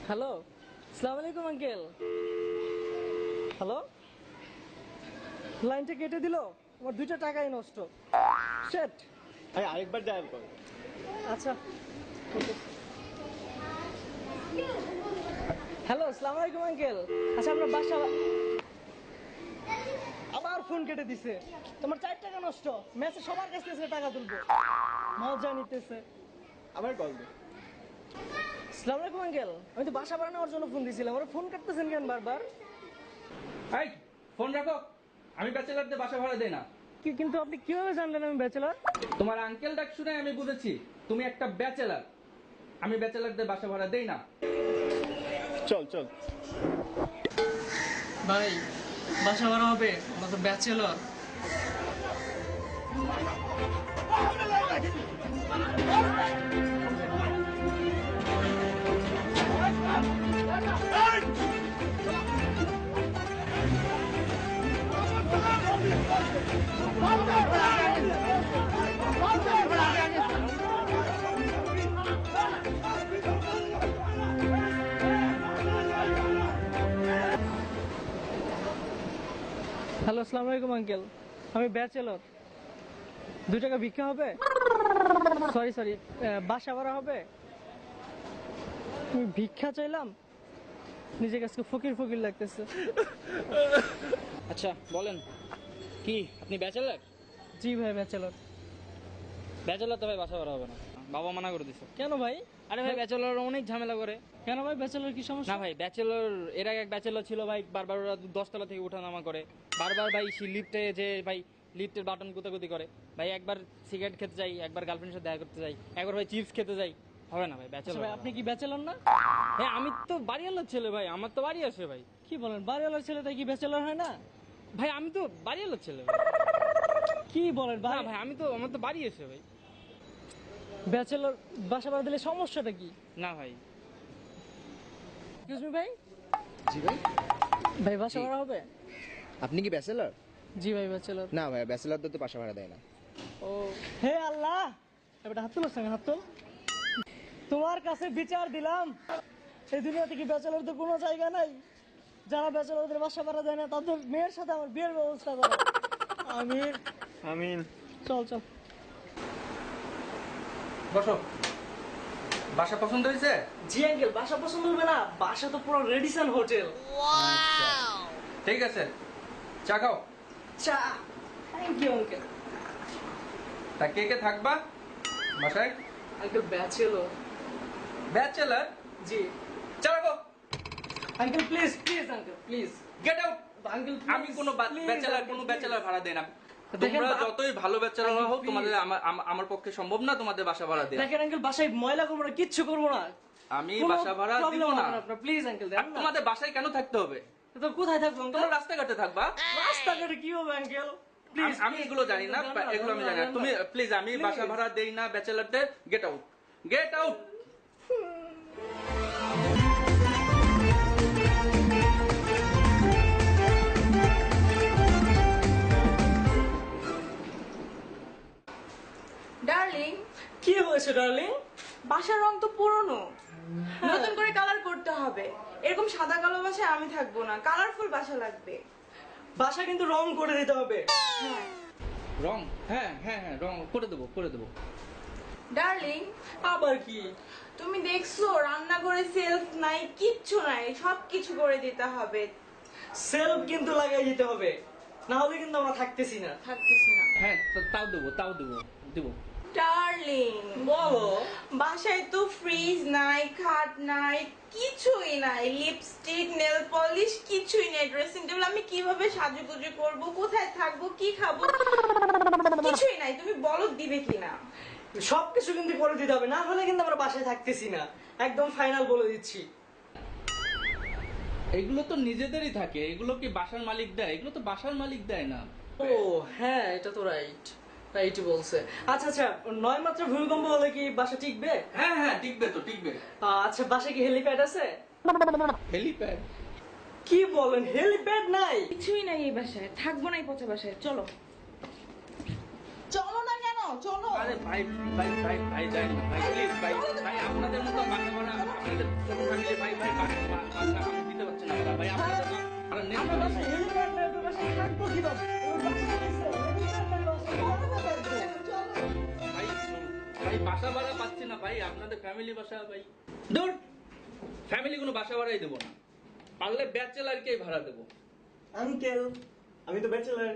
Hello, আসসালামু আলাইকুম uncle. Hello, লাইনটা কেটে দিল, আমার 2টা টাকাই নষ্ট। শেট। ভাই আরেকবার ডায়াল কর। আচ্ছা, হ্যালো, আসসালামু আলাইকুম আঙ্কেল। আচ্ছা, আপনার বাসা আবার ফোন কেটে দিছে। তোমার 4 টাকা নষ্ট। ম্যাচে সবার কাছ থেকে টাকা তুলবো, মজা নিতেছে। আবার কল দে। আসসালামু আলাইকুম আঙ্কেল, আমি তো বাসা ভাড়া নেওয়ার জন্য ফোন দিয়েছিলাম, ওরা ফোন কাটতেছেন কেন বারবার? এই ফোন রাখো, আমি ব্যাচেলারদের বাসা ভাড়া দেই না। কিন্তু আপনি কিভাবে জানলেন আমি ব্যাচেলর? তোমার আঙ্কেল ডাক শুনে আমি বুঝেছি তুমি একটা ব্যাচেলার। আমি ব্যাচেলারদের বাসা ভাড়া দেই না। চল চল। ভাই, বাসা ভাড়া হবে, আমরা তো ব্যাচেলর। হ্যালো, আসসালামু আলাইকুম আঙ্কেল, আমি ব্যাচেলর। 2 টাকা ভিক্ষা হবে? সরি সরি, বাসা ভাড়া হবে? আমি ভিক্ষা চাইলাম, নিজের কাছে ফকির ফকির লাগতেছে। আচ্ছা বলেন, কি আপনি ব্যাচেলার? জি ভাই, ব্যাচেলর। ব্যাচেলার তো ভাই বাসা ভাড়া হবে না, বাবা মানা করে দিছে। কেন ভাই? আরে ভাই ব্যাচেলার অনেক ঝামেলা করে। কেন ভাই, ব্যাচেলর কি সমস্যা? না ভাই ব্যাচেলর, এর আগে এক ব্যাচেলর ছিল ভাই, বারবার ওরা 10 তলা থেকে ওঠানামা করে, বারবার ভাই সে লিফটে যে ভাই লিফটের বাটন গুতাগুতি করে ভাই। একবার সিগারেট খেতে যাই, একবার গার্লফ্রেন্ডের সাথে দেখা করতে যাই, একবার ভাই চিপস খেতে যাই। হবে না ভাই আচ্ছা ব্যাচেলর। ভাই, আপনি কি ব্যাচেলর না? হ্যাঁ আমি তো বাড়িওয়ালার ছেলে ভাই, আমার তো বাড়ি আসে ভাই। কি বলেন, বাড়িওয়ালার ছেলে তাই কি ব্যাচেলর হয় না? ভাই আমি তো বাড়িওয়ালার ছেলে ভাই। কি বলেন না ভাই? ভাই আমি তো, আমার তো বাড়ি এসে ভাই। ব্যাচেলর বাসা ভাড়া দিলে সমস্যাটা কি? না ভাই। এক্সকিউজ মি ভাই, জি ভাই। ভাই বাসা ভাড়া হবে? আপনি কি ব্যাচেলর? জি ভাই, ব্যাচেলর। না ভাই, ব্যাচেলরদের তো বাসা ভাড়া দেয় না। ও হে আল্লাহ, এবার হাত তোলার সঙ্গে হাত তোল। তোমার কাছে বিচার দিলাম, এই দুনিয়াতে কি ব্যাচেলরদের কোনো জায়গা নাই? যারা ব্যাচেলরদের বাসা ভাড়া দেয় না, তাদের মেয়ের সাথে আমার বিয়ের ব্যবস্থা করো। আমিন আমিন। চল চল। বসো। বাসা পছন্দ হয়েছে? জি আঙ্কেল, বাসা পছন্দ হবে না? বাসা তো পুরো রেডিসন হোটেল। ঠিক আছে, চা খাও। চা? Thank you uncle. তা কে কে থাকবা বাসায়? Uncle bachelor. ব্যাচেলার? জি চা রাখো। Uncle, please please uncle, please. Get out. Uncle আমি কোনো ব্যাচেলার, কোনো ব্যাচেলার ভাড়া দেই না। দেখেন, তোমরা যতই ভালো ব্যাচেলার আঙ্কেল, হও, please। তোমাদের আমার পক্ষে সম্ভব না তোমাদের বাসা ভাড়া দেয়া। দেখেন আঙ্কেল, বাসায় ময়লা করবো না, কিচ্ছু করবো না। আমি কোনো বাসা ভাড়া দিব problem না। হবে আপনার, প্লিজ আঙ্কেল দেন আর না। তোমাদের বাসায় কেন থাকতে হবে? তো কোথায় থাকবো আঙ্কেল? তোমরা রাস্তাঘাটে থাকবা। রাস্তাঘাটে কি হবে আঙ্কেল? প্লিজ। আমি এগুলো জানি না, এগুলো আমি জানি না। তুমি প্লিজ, আমি বাসা ভাড়া দেই না ব্যাচেলারদের। Get out, get out. Darling, কি হয়েছে ডার্লিং? বাসার রং তো পুরনো, নতুন করে কালার করতে হবে। এরকম সাদা কালো বাসায় আমি থাকবো না, কালারফুল বাসা লাগবে। বাসা কিন্তু রং করে দিতে হবে। হ্যাঁ রং? হ্যাঁ হ্যাঁ হ্যাঁ, রং করে দেবো, করে দেবো। ডার্লিং, আবার কি? তুমি দেখছো রান্নাঘরে সেলফ নাই, কিচ্ছু নাই, সবকিছু করে দিতে হবে। সেলফ কিন্তু লাগাই দিতে হবে, না হলে কিন্তু আমরা থাকতেছি না। থাকতেছি না। হ্যাঁ তাও দেবো, তাও দেবো, দেবো। ডার্লিং, বলো। বাসায় তো ফ্রিজ নাই, খাট নাই, কিছুই নাই, লিপস্টিক, নেল পলিশ কিছুই নেই, ড্রেসিং টেবিল। আমি কিভাবে সাজুগুজু করব, কোথায় থাকবো, কি খাবো, কিছুই নাই। তুমি বলো দিবে কিনা? সবকিছু কিন্তু করে দিতে হবে, না হলে কিন্তু আমরা বাসায় থাকতেছি না। একদম ফাইনাল বলে দিচ্ছি। এগুলো তো নিজেদেরই থাকে, এগুলো কি বাসার মালিক দেয়? এগুলো তো বাসার মালিক দেয় না। ও হ্যাঁ, এটা তো রাইট, রাইটই বলছে। আচ্ছা আচ্ছা, 9 মাত্রা ভূমিকম্প হলে কি বাসা টিকবে? হ্যাঁ হ্যাঁ, টিকবে তো, টিকবে। আচ্ছা, বাসায় কি হেলিপ্যাড আছে? হেলিপ্যাড? কি বলেন, হেলিপ্যাড নাই? কিছুই নাই এই বাসায়, থাকবো না এই পচা বাসায়। চলো চলো না, কেন চলো? আরে ভাই ভাই ভাই ভাই, যাই না ভাই, প্লিজ ভাই, ভাই আপনাদের মতো বাসা ভাড়া আপনাদের ছোট ফ্যামিলি ভাই ভাই বাসা আমি দিতে পারছি না ভাড়া। ভাই আপনাদের না ভাড়া নেন আমার ভাই। বাসায় হেলিপ্যাড নাই, তোর বাসায় থাকবো কিভাবে? তোর বাসা আছে, হেলিপ্যাড নাই বাসায়, ভাড়া কোথায় দেবো? ভাই ভাই বাসা ভাড়া পাচ্ছি না ভাই, আপনাদের ফ্যামিলি বাসা ভাই। দূর, ফ্যামিলি কোনো বাসা ভাড়াই দেবো না, পারলে ব্যাচেলারকেই ভাড়া দেবো। আঙ্কেল আমি তো ব্যাচেলার।